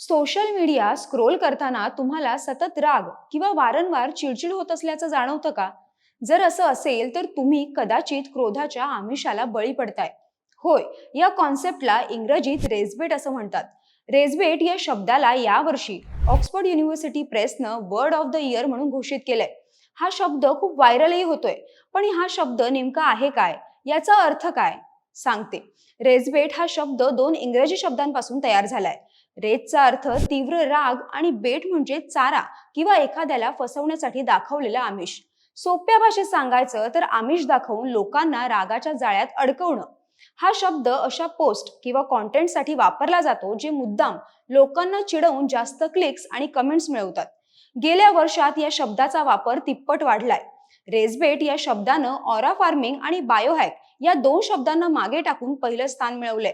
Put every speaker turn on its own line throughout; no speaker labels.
Social media scroll करताना तुम्हाला सतत राग किंवा वारंवार चिडचिड होत असल्याचं जाणवतं का? जर असं असेल तर तुम्ही कदाचित क्रोधाच्या आमिषाला बळी पडताय. होय, या कॉन्सेप्टला इंग्रजीत रेस्बेट असं म्हणतात. रेस्बेट या शब्दाला यावर्षी ऑक्सफर्ड युनिव्हर्सिटी प्रेसनं वर्ड ऑफ द इयर म्हणून घोषित केलंय. हा शब्द खूप व्हायरलही होतोय. पण हा शब्द नेमका आहे काय? याचा अर्थ काय? सांगते. रेस्बेट हा शब्द दोन इंग्रजी शब्दांपासून तयार झालाय. रेजचा अर्थ तीव्र राग आणि बेट म्हणजे चारा किंवा एखाद्याला फसवण्यासाठी दाखवलेलं आमिष. सोप्या भाषेत सांगायचं तर आमिष दाखवून लोकांना रागाच्या जाळ्यात अडकवणं. हा शब्द अशा पोस्ट किंवा कॉन्टेंटसाठी वापरला जातो जे मुद्दाम लोकांना चिडवून जास्त क्लिक्स आणि कमेंट्स मिळवतात. गेल्या वर्षात या शब्दाचा वापर तिप्पट वाढलाय. रेस्बेट या शब्दानं ऑरा फार्मिंग आणि बायोहॅक या दोन शब्दांना मागे टाकून पहिलं स्थान मिळवलंय.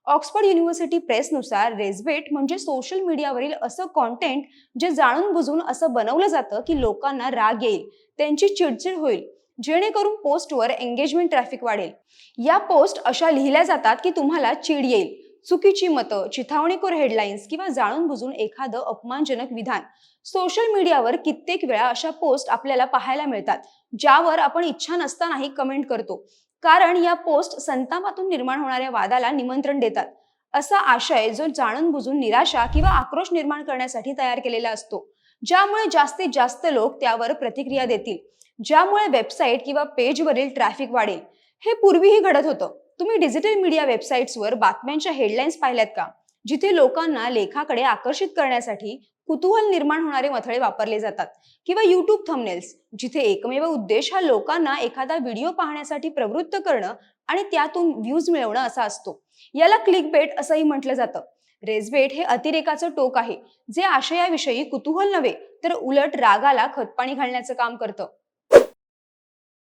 ऑक्सफर्ड युनिव्हर्सिटी प्रेसनुसार रेस्बेट म्हणजे सोशल मीडियावरील असं कॉन्टेंट जे जाणून बुजून असं बनवलं जातं की लोकांना राग येईल, त्यांची चिडचिड होईल, जेणेकरून पोस्टवर एंगेजमेंट ट्रॅफिक वाढेल. या पोस्ट अशा लिहिल्या जातात की तुम्हाला चिड येईल, चुकीची मतं, चिथावणीखोर हेडलाईन्स किंवा जाणून बुजून एखादं अपमानजनक विधान. सोशल मीडियावर कित्येक वेळा अशा पोस्ट आपल्याला पाहायला मिळतात ज्यावर आपण इच्छा नसतानाही कमेंट करतो, कारण या पोस्ट संतापातून निर्माण होणाऱ्या वादाला निमंत्रण देतात. असा आशय जो जाणून बुजून निराशा किंवा आक्रोश निर्माण करण्यासाठी तयार केलेला असतो, ज्यामुळे जास्तीत जास्त लोक त्यावर प्रतिक्रिया देतील, ज्यामुळे वेबसाईट किंवा पेजवरील ट्रॅफिक वाढेल. हे पूर्वीही घडत होतं. तुम्ही डिजिटल मीडिया वेबसाईट्सवर बातम्यांच्या हेडलाईन्स पाहिल्यात का, जिथे लोकांना लेखाकडे आकर्षित करण्यासाठी कुतूहल निर्माण होणारे मथळे वापरले जातात, किंवा युट्यूब थंबनेल्स जिथे एकमेव उद्देश हा लोकांना एखादा व्हिडिओ पाहण्यासाठी प्रवृत्त करणं आणि त्यातून व्ह्यूज मिळवणं असा असतो. याला क्लिकबेट असंही म्हटलं जातं. रेस्बेट हे अतिरेकाचं टोक आहे, जे आशयाविषयी कुतूहल नव्हे तर उलट रागाला खतपाणी घालण्याचं काम करतं.